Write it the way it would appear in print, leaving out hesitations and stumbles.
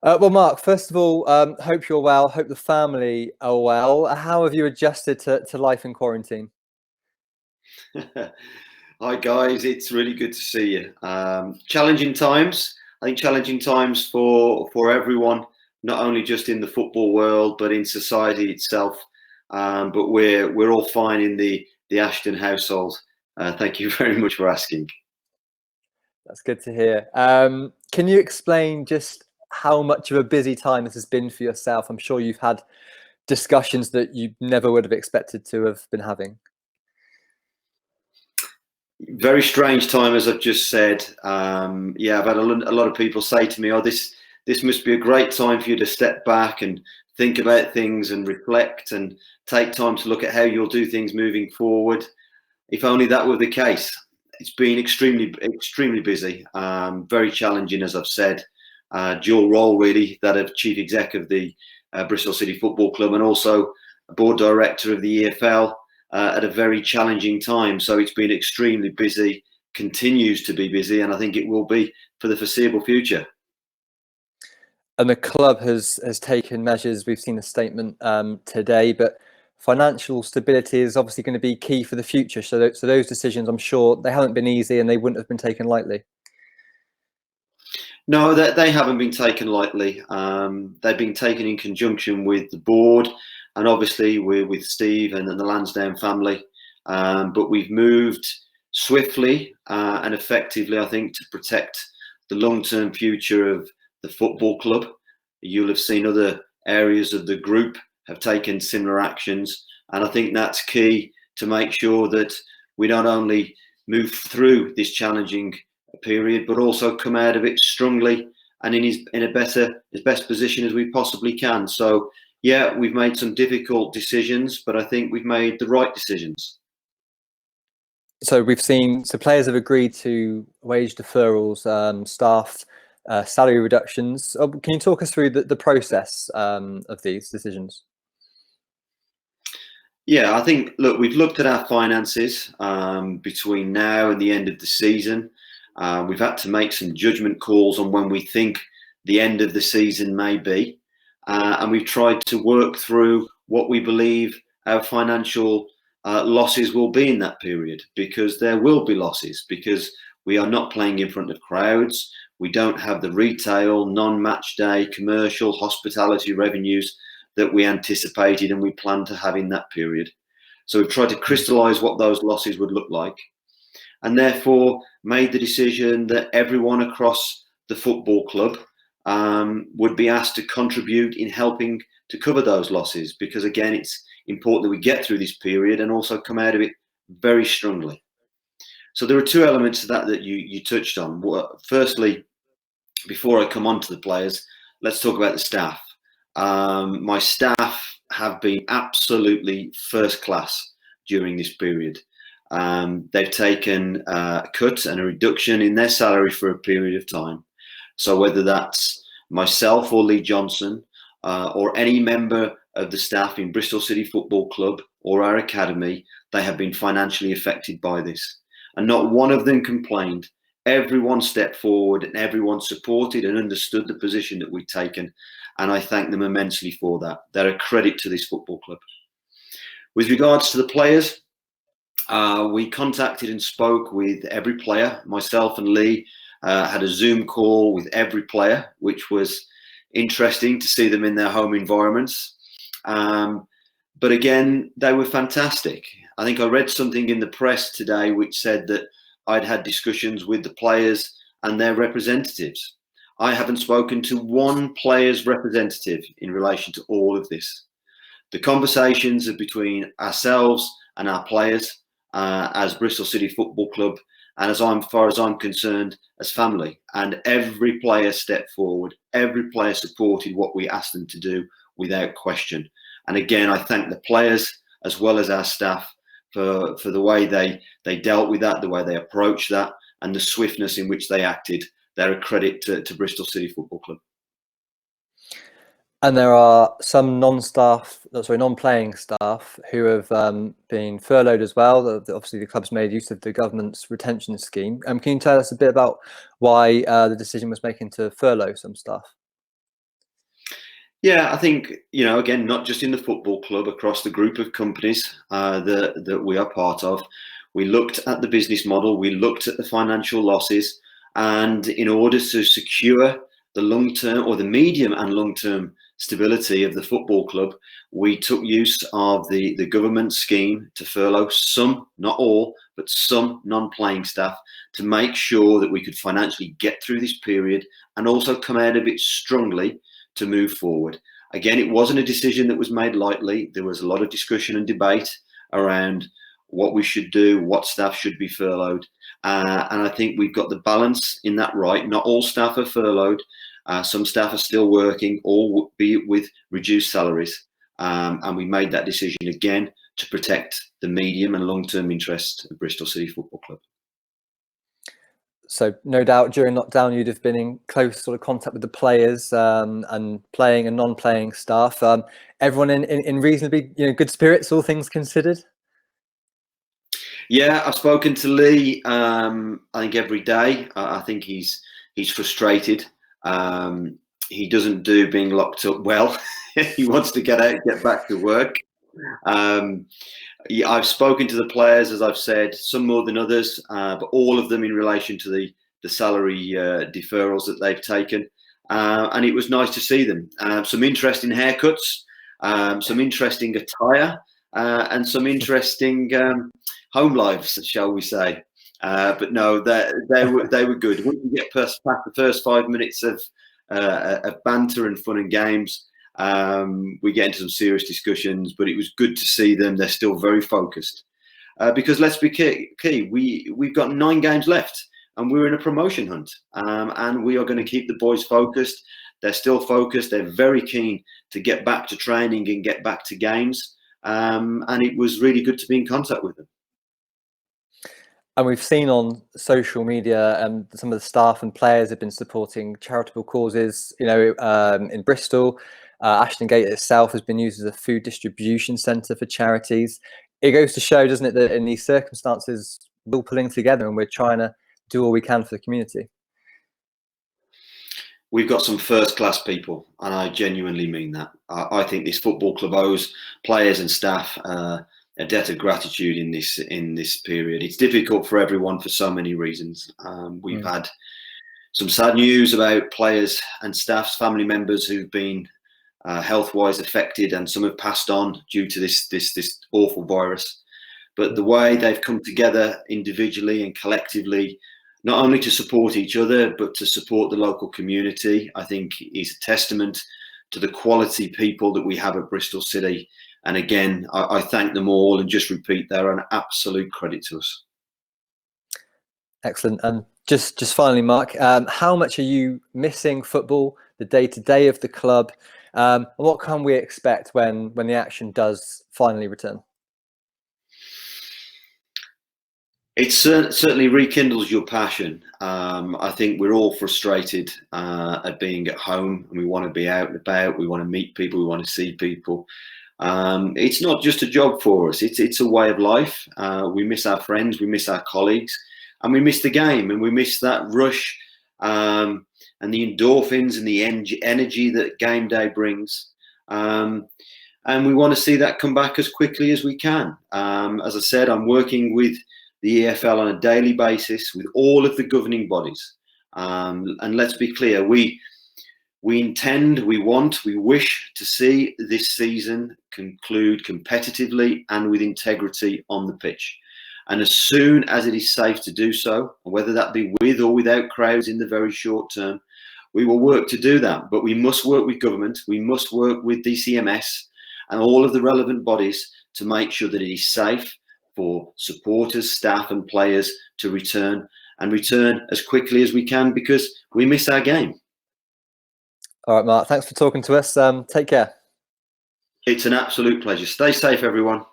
Well, Mark, first of all, hope you're well. Hope the family are well. How have you adjusted to life in quarantine? Hi guys, it's really good to see you. Challenging times. I think challenging times for everyone, not only just in the football world but in society itself. But we're all fine in the Ashton household. Thank you very much for asking. That's good to hear. Can you explain just how much of a busy time this has been for yourself? I'm sure you've had discussions that you never would have expected to have been having. Very strange time, as I've just said. Yeah, I've had a lot of people say to me, "Oh, this must be a great time for you to step back and think about things and reflect and take time to look at how you'll do things moving forward." If only that were the case. It's been extremely busy, very challenging, as I've said. Dual role, really, that of chief exec of the Bristol City Football Club and also a board director of the EFL at a very challenging time. So it's been extremely busy, continues to be busy, and I think it will be for the foreseeable future. And the club has taken measures. We've seen a statement today, but financial stability is obviously going to be key for the future. So those decisions, I'm sure, they haven't been easy and they wouldn't have been taken lightly. No, they haven't been taken lightly. They've been taken in conjunction with the board and obviously with Steve and the Lansdowne family. But we've moved swiftly and effectively, I think, to protect the long-term future of the football club. You'll have seen other areas of the group have taken similar actions. And I think that's key to make sure that we not only move through this challenging period, but also come out of it strongly and in a as best position as we possibly can. So yeah, we've made some difficult decisions, but I think we've made the right decisions. So we've seen, so players have agreed to wage deferrals, staff salary reductions. Can you talk us through the process of these decisions? Yeah, I think, look, we've looked at our finances between now and the end of the season. We've had to make some judgment calls on when we think the end of the season may be. And we've tried to work through what we believe our financial losses will be in that period, because there will be losses, because we are not playing in front of crowds. We don't have the retail, non-match day, commercial, hospitality revenues that we anticipated and we planned to have in that period. So we've tried to crystallize what those losses would look like, and therefore made the decision that everyone across the football club would be asked to contribute in helping to cover those losses, because again, it's important that we get through this period and also come out of it very strongly. So there are two elements to that you touched on. Firstly, before I come on to the players, let's talk about the staff. My staff have been absolutely first class during this period. They've taken a cut and a reduction in their salary for a period of time. So whether that's myself or Lee Johnson or any member of the staff in Bristol City Football Club or our academy, they have been financially affected by this. And not one of them complained. Everyone stepped forward and everyone supported and understood the position that we'd taken. And I thank them immensely for that. They're a credit to this football club. With regards to the players, we contacted and spoke with every player. Myself and Lee had a Zoom call with every player, which was interesting to see them in their home environments. But again, they were fantastic. I think I read something in the press today which said that I'd had discussions with the players and their representatives. I haven't spoken to one player's representative in relation to all of this. The conversations are between ourselves and our players as Bristol City Football Club, and as far as I'm concerned, as family. And every player stepped forward. Every player supported what we asked them to do without question. And again, I thank the players as well as our staff for the way they dealt with that, the way they approached that, and the swiftness in which they acted. They're a credit to Bristol City Football Club. And there are some non-playing staff who have been furloughed as well. Obviously, the club's made use of the government's retention scheme. Can you tell us a bit about why the decision was making to furlough some staff? Yeah, I think, again, not just in the football club, across the group of companies that we are part of, we looked at the business model, we looked at the financial losses, and in order to secure the long-term or the medium and long-term stability of the football club, we took use of the government scheme to furlough some, not all, but some non-playing staff to make sure that we could financially get through this period and also come out of it strongly to move forward. Again, it wasn't a decision that was made lightly. There was a lot of discussion and debate around what we should do, what staff should be furloughed. And I think we've got the balance in that right. Not all staff are furloughed. Some staff are still working, albeit with reduced salaries. And we made that decision again to protect the medium and long-term interest of Bristol City Football Club. So no doubt during lockdown you'd have been in close sort of contact with the players and playing and non-playing staff. Everyone in reasonably good spirits, all things considered. Yeah, I've spoken to Lee. I think every day. I think he's frustrated. He doesn't do being locked up well. He wants to get out, get back to work. I've spoken to the players, as I've said, some more than others, but all of them in relation to the salary deferrals that they've taken. And it was nice to see them. Some interesting haircuts, some interesting attire, and some interesting home lives, shall we say. But no, they were good. Once you get past the first 5 minutes of banter and fun and games, we get into some serious discussions, but it was good to see them. They're still very focused because let's be key. We've got 9 games left and we're in a promotion hunt, and we are going to keep the boys focused. They're still focused. They're very keen to get back to training and get back to games, and it was really good to be in contact with them. And we've seen on social media, some of the staff and players have been supporting charitable causes. In Bristol, Ashton Gate itself has been used as a food distribution centre for charities. It goes to show, doesn't it, that in these circumstances, we're all pulling together and we're trying to do all we can for the community. We've got some first-class people, and I genuinely mean that. I think this football club owes players and staff a debt of gratitude in this period. It's difficult for everyone for so many reasons. We've had some sad news about players and staff's family members who've been health-wise affected, and some have passed on due to this awful virus. But the way they've come together individually and collectively, not only to support each other, but to support the local community, I think is a testament to the quality people that we have at Bristol City. And again, I thank them all and just repeat, they're an absolute credit to us. Excellent. And just finally, Mark, how much are you missing football, the day-to-day of the club? And what can we expect when the action does finally return? It certainly rekindles your passion. I think we're all frustrated at being at home, and we want to be out and about. We want to meet people. We want to see people. It's not just a job for us. It's a way of life. We miss our friends. We miss our colleagues, and we miss the game, and we miss that rush and the endorphins and the energy that game day brings. And we want to see that come back as quickly as we can. As I said, I'm working with the EFL on a daily basis with all of the governing bodies. And let's be clear, we intend, we wish to see this season conclude competitively and with integrity on the pitch. And as soon as it is safe to do so, whether that be with or without crowds in the very short term, we will work to do that. But we must work with government, we must work with DCMS and all of the relevant bodies to make sure that it is safe for supporters, staff and players to return as quickly as we can, because we miss our game. All right, Mark, thanks for talking to us. Take care. It's an absolute pleasure. Stay safe, everyone.